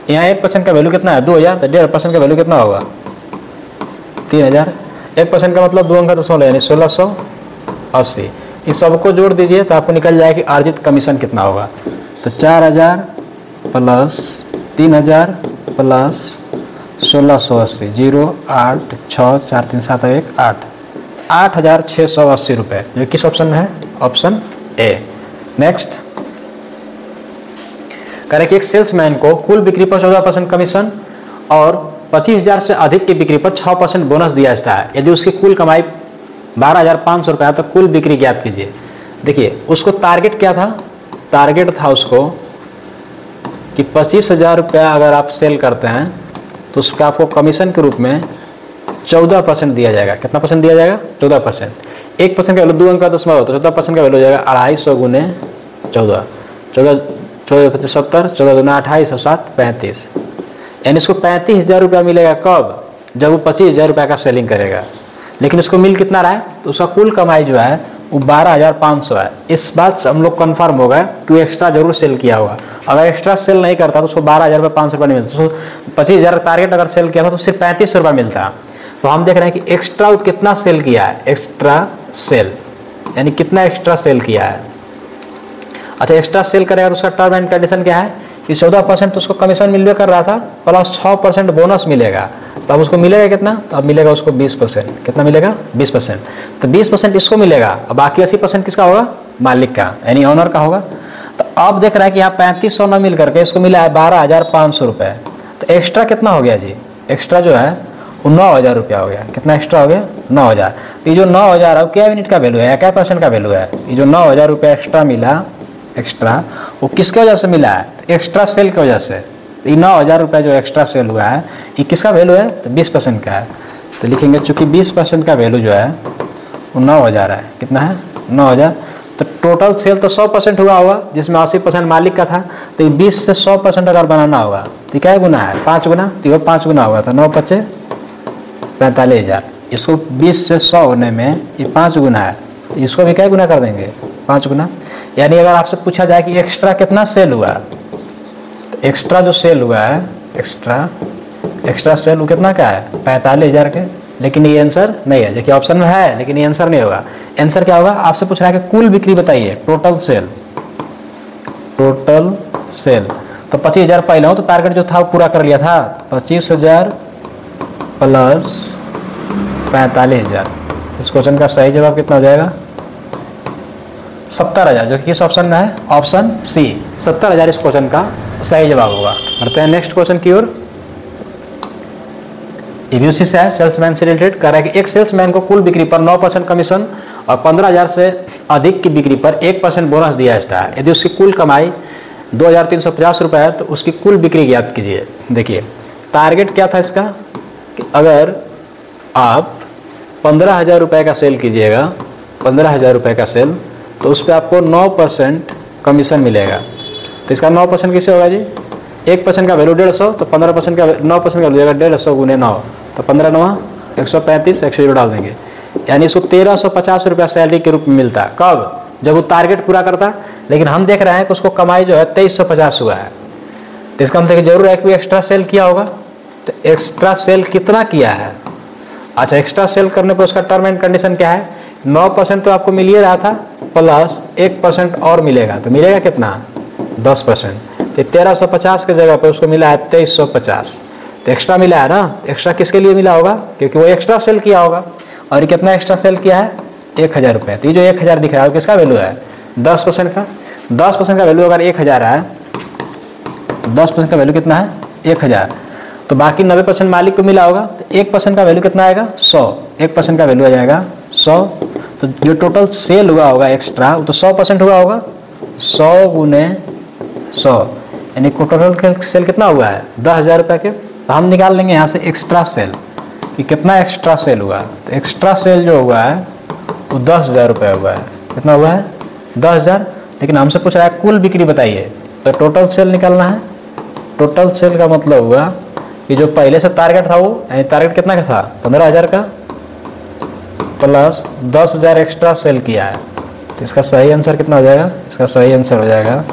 यहाँ 1% का वैल्यू कितना है 2000, तो 1.5% का वैल्यू कितना होगा 3000। 1% का मतलब 2 अंक का दशमलव, यानी 1680। इस सबको जोड़ दीजिए तो आपको निकल जाएगा कि अर्जित कमीशन कितना होगा। तो 4000 प्लस 3000 प्लस 1680 0 8 6 4 3 7 1 8 8,680 रुपये, जो किस ऑप्शन में है? Option A. नेक्स्ट करें कि एक सेल्समैन को कुल बिक्री पर 14% कमीशन और 25,000 से अधिक की बिक्री पर 6% बोनस दिया जाता है। यदि उसकी कुल कमाई 12,500 रुपये है तो कुल बिक्री ज्ञात कीजिए। देखिए उसको टारगेट क्या था? टारगेट था उसको कि 25,000 रुपया अगर आप सेल करते हैं तो उसका आपको कमीशन के रूप में 14% दिया जाएगा। कितना परसेंट दिया जाएगा? 14%। 1% का वैल्यू 2 अंक का 10 हो तो 14% का वैल्यू हो जाएगा 250 गुने 14, 14 70, 14 गुना 28 और 7 35। यानी इसको 35,000 रुपया मिलेगा। कब? जब वो 25,000 रुपये का सेलिंग करेगा। लेकिन उसको मिल कितना रहा है? तो उसका कुल कमाई जो है वो 12,500 है। इस बात से हम लोग कन्फर्म हो गए कि वो एक्स्ट्रा जरूर सेल किया होगा। अगर एक्स्ट्रा सेल नहीं करता तो उसको 12,500 रुपये नहीं मिलता। उसको 25,000 टारगेट अगर सेल किया था तो सिर्फ 35 रुपये मिलता। तो हम देख रहे हैं कि एक्स्ट्रा वो कितना सेल किया है। एक्स्ट्रा सेल यानी कितना एक्स्ट्रा सेल किया है। अच्छा, एक्स्ट्रा सेल करेगा तो उसका टर्म एंड कंडीशन क्या है कि 14% तो उसको कमीशन मिलने कर रहा था प्लस 6% बोनस मिलेगा। तो अब उसको मिलेगा कितना? तो अब मिलेगा उसको 20%। कितना मिलेगा? 20%। तो 20% इसको मिलेगा और बाकी 80% किसका होगा? मालिक का, यानी ऑनर का होगा। तो अब देख रहा है कि यहाँ 3500 न मिल करके इसको मिला है 12,500 रुपये। तो एक्स्ट्रा कितना हो गया जी? एक्स्ट्रा जो है वो 9,000 रुपया हो गया। कितना एक्स्ट्रा हो गया? 9,000। तो ये जो 9,000 है वो क्या यूनिट का वैल्यू है? क्या परसेंट का वैल्यू है? ये जो 9,000 रुपया एक्स्ट्रा मिला, एक्स्ट्रा वो किसके वजह से मिला है? एक्स्ट्रा सेल की वजह से। ये 9,000 रुपया जो एक्स्ट्रा सेल हुआ है ये किसका वैल्यू है? तो 20% का है। तो लिखेंगे चूँकि 20% का वैल्यू जो है वो 9,000 है। कितना है? 9,000। तो टोटल सेल तो 100% हुआ होगा जिसमें 80% मालिक का था। तो 20 से 100% अगर बनाना होगा तो क्या गुना है? 5 गुना। तो ये 5 गुना होगा तो 9 × 5 = 45,000। इसको 20 से 100 होने में ये 5 गुना है। तो इसको भी क्या गुना कर देंगे? 5 गुना। यानी अगर आपसे पूछा जाए कि एक्स्ट्रा कितना सेल हुआ, तो एक्स्ट्रा जो सेल हुआ है एक्स्ट्रा सेल वो कितना का है? 45,000 के। लेकिन ये आंसर नहीं है। देखिए ऑप्शन में है लेकिन ये आंसर नहीं होगा। आंसर क्या होगा? आपसे पूछ रहा है कि कुल बिक्री बताइए, टोटल सेल। टोटल सेल तो 25,000 पहले हो तो टारगेट जो था वो पूरा कर लिया था। 25,000 प्लस 45,000। इस क्वेश्चन का सही जवाब कितना हो जाएगा? 70,000, जो कि किस ऑप्शन में है? Option C. 70,000 इस क्वेश्चन का सही जवाब होगा। बढ़ते हैं नेक्स्ट क्वेश्चन की ओर। इसी से है सेल्समैन से रिलेटेड। कह रहा है कि एक सेल्समैन को कुल बिक्री पर 9% कमीशन और 15,000 से अधिक की बिक्री पर 1% बोनस दिया जाता है। यदि उसकी कुल कमाई 2,350 रुपये है तो उसकी कुल बिक्री ज्ञात कीजिए। देखिए टारगेट क्या था इसका कि अगर आप 15,000 रुपये का सेल कीजिएगा, 15,000 रुपये का सेल, तो उस पर आपको 9% कमीशन मिलेगा। तो इसका 9% किससे होगा जी? 1% का वैल्यू 150, तो 15% का 9% का वैल्यू जाएगा 150 गुने 9, तो 15 9 135, 100 डाल देंगे। यानी इसको 1,350 रुपया सैलरी के रूप में मिलता है। कब? जब वो टारगेट पूरा करता। लेकिन हम देख रहे हैं कि उसको कमाई जो है 2,350 हुआ है। तो इसका मतलब जरूर है कि एक्स्ट्रा सेल किया होगा। तो एक्स्ट्रा सेल कितना किया है? अच्छा, एक्स्ट्रा सेल करने पर उसका टर्म एंड कंडीशन क्या है? 9% तो आपको मिल ही रहा था प्लस 1% और मिलेगा। तो मिलेगा कितना? 10%। तो 1,350 के जगह पर उसको मिला है 2,350। तो एक्स्ट्रा मिला है ना। एक्स्ट्रा किसके लिए मिला होगा? क्योंकि वो एक्स्ट्रा सेल किया होगा। और ये कितना एक्स्ट्रा सेल किया है? 1,000 रुपये। तो ये जो 1,000 दिख रहा है किसका वैल्यू है? 10% का। 10% का वैल्यू अगर 1,000 है, 10% का वैल्यू कितना है? 1,000। तो बाकी 90% मालिक को मिला होगा। तो 1% का वैल्यू कितना आएगा? 100। 1% का वैल्यू आ जाएगा 100। तो जो टोटल सेल हुआ होगा एक्स्ट्रा वो तो 100% हुआ होगा। 100 गुने 100 यानी टोटल सेल कितना हुआ है? 10,000 रुपये के। तो हम निकाल लेंगे यहाँ से एक्स्ट्रा सेल कि कितना एक्स्ट्रा सेल हुआ। तो एक्स्ट्रा सेल जो हुआ है वो 10,000 रुपये हुआ है। कितना हुआ है? 10,000। लेकिन हमसे पूछ रहा है कुल बिक्री बताइए। तो टोटल सेल निकालना है। टोटल सेल का मतलब हुआ कि जो पहले से टारगेट था वो, यानी टारगेट कितना का था? 15,000 का प्लस 10,000 एक्स्ट्रा सेल किया है। तो इसका सही आंसर कितना हो जाएगा? इसका सही आंसर हो जाएगा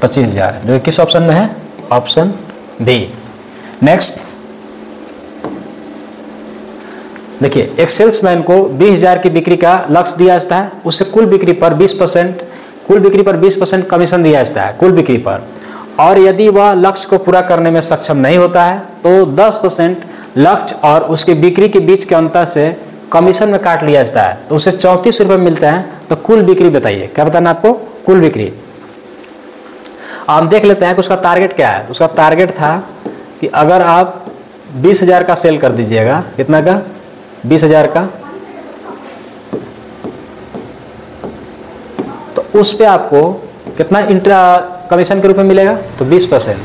25,000, जो किस ऑप्शन में है? Option B. नेक्स्ट देखिए, एक सेल्समैन को 20,000 की बिक्री का लक्ष्य दिया जाता है। उससे कुल बिक्री पर 20% कमीशन दिया जाता है कुल बिक्री पर। और यदि वह लक्ष्य को पूरा करने में सक्षम नहीं होता है तो 10% लक्ष्य और उसकी बिक्री के बीच के अंतर से कमीशन में काट लिया जाता है, तो उसे 34 रुपये मिलता है। तो कुल बिक्री बताइए, क्या बताना आपको? कुल बिक्री। हम देख लेते हैं कि उसका टारगेट क्या है। तो उसका टारगेट था कि अगर आप 20,000 का सेल कर दीजिएगा, कितना का? 20,000 का, तो उस पे आपको कितना इंट्रा कमीशन के रूप में मिलेगा? तो 20%।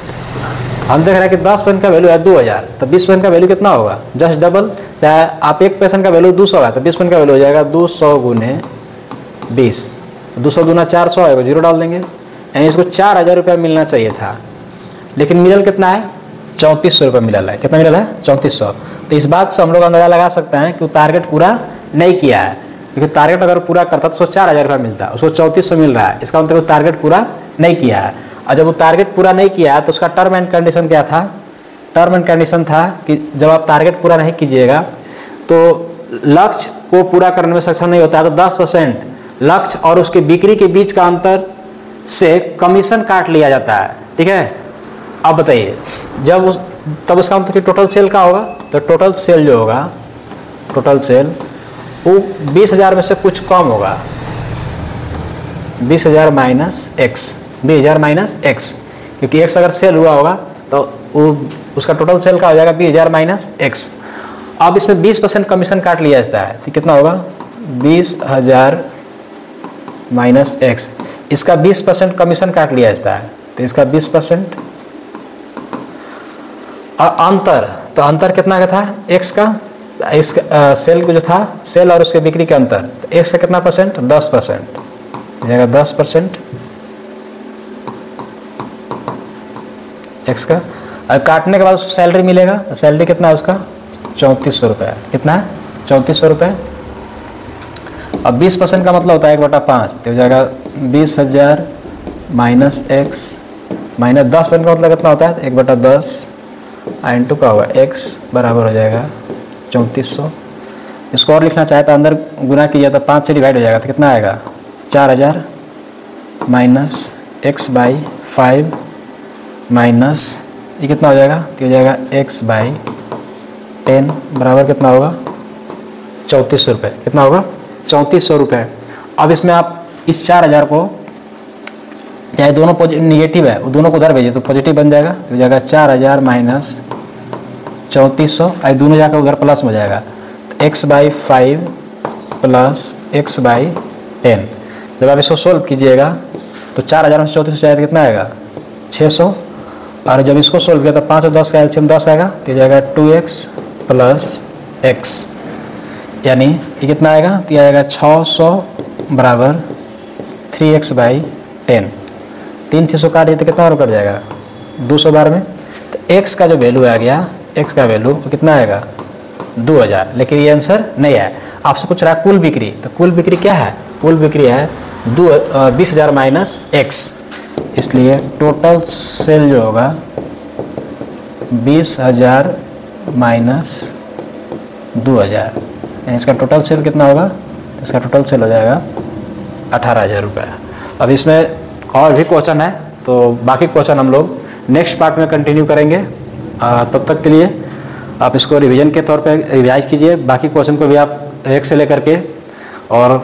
हम देख रहे हैं कि 10% का वैल्यू है 2,000, तो 20% का वैल्यू कितना होगा? Just double. चाहे आप 1% का वैल्यू 200 है तो 20% का वैल्यू हो जाएगा 200 गुने 20, 200 गुना 400 आएगा, जीरो डाल देंगे। यानी इसको 4,000 रुपया मिलना चाहिए था, लेकिन मिलल कितना है? 3400 रुपये मिलल है। कितना मिलल है? 3400। तो इस बात से हम लोग अंदाजा लगा सकते हैं कि वो टारगेट पूरा नहीं किया है, क्योंकि टारगेट अगर पूरा करता तो उसको 4,000 रुपया मिलता है, उसको 3400 मिल रहा है। इसका मतलब टारगेट पूरा नहीं किया है। और जब वो टारगेट पूरा नहीं किया है तो उसका टर्म एंड कंडीशन क्या था? टर्म एंड कंडीशन था कि जब आप टारगेट पूरा नहीं कीजिएगा तो लक्ष्य को पूरा करने में सक्षम नहीं होता है, तो 10% लक्ष्य और उसकी बिक्री के बीच का अंतर से कमीशन काट लिया जाता है। ठीक है, अब बताइए तब उसका मतलब कि टोटल सेल का होगा? तो टोटल सेल जो होगा, टोटल सेल वो 20,000 में से कुछ कम होगा, 20,000 माइनस एक्स, 20,000 माइनस एक्स, क्योंकि एक्स अगर सेल हुआ होगा तो वो उसका टोटल सेल का हो जाएगा 20,000 माइनस एक्स। अब इसमें 20% कमीशन काट लिया जाता है, तो कितना होगा? 20,000 माइनस एक्स, इसका 20% कमीशन काट लिया जाता है, तो इसका 20%। और अंतर, तो अंतर कितना का था? एक्स का, इसका सेल को जो था, सेल और उसके बिक्री के अंतर, तो एक्स का कितना परसेंट? 10%, जाएगा 10% एक्स का। और काटने के बाद उसको सैलरी मिलेगा, तो सैलरी कितना है उसका? 3400 रुपये। कितना है? 3400 रुपये। अब 20% का मतलब होता है 1/5, तो हो जाएगा 20,000 माइनस एक्स माइनस 10% का मतलब कितना होता है? 1/10 इंटू का होगा एक्स बराबर हो जाएगा 3400। इसको और लिखना चाहे तो अंदर गुना कीजिए तो 5 से डिवाइड हो जाएगा, तो कितना आएगा? 4,000 माइनस एक्स बाई 5 माइनस ये कितना हो जाएगा? तो हो जाएगा एक्स बाई 10 बराबर कितना होगा? 3400 रुपये। कितना होगा? 3400 रुपये। अब इसमें आप इस 4,000 को, चाहे दोनों निगेटिव है वो दोनों को उधर भेजिए तो पॉजिटिव बन जाएगा, तो हो जाएगा 4,000 माइनस 3400, और दोनों जाकर उधर प्लस में हो जाएगा, तो x by 5 plus x by 10। जब आप इसको सोल्व कीजिएगा तो 4,000 में से 3400 जाएगा, कितना आएगा? 600। और जब इसको सोल्व किया तो 5 और 10 का एलसीएम 10 आएगा, तो जाएगा 2x प्लस एक्स, यानी ये कितना आएगा? तो ये आएगा 600 बराबर 3x बाई 10। 3 600 काट दिए तो कितना और कट जाएगा? 212 में। तो x का जो वैल्यू आ गया, x का वैल्यू तो कितना आएगा? 2,000। लेकिन ये आंसर नहीं है। आपसे पूछ रहा है कुल बिक्री, तो कुल बिक्री क्या है? कुल बिक्री है 20,000 माइनस एक्स, इसलिए टोटल सेल जो होगा 20,000 माइनस 2,000, इसका टोटल सेल कितना होगा? तो इसका टोटल सेल हो जाएगा 18,000 रुपये। अब इसमें और भी क्वेश्चन है, तो बाकी क्वेश्चन हम लोग नेक्स्ट पार्ट में कंटिन्यू करेंगे। तब तक के लिए आप इसको रिवीजन के तौर पे रिवाइज कीजिए। बाकी क्वेश्चन को भी आप 1 से लेकर के और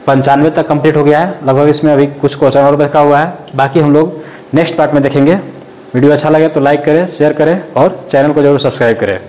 95 तक कंप्लीट हो गया है लगभग। इसमें अभी कुछ क्वेश्चन और बचा हुआ है, बाकी हम लोग नेक्स्ट पार्ट में देखेंगे। वीडियो अच्छा लगे तो लाइक करें, शेयर करें और चैनल को जरूर सब्सक्राइब करें।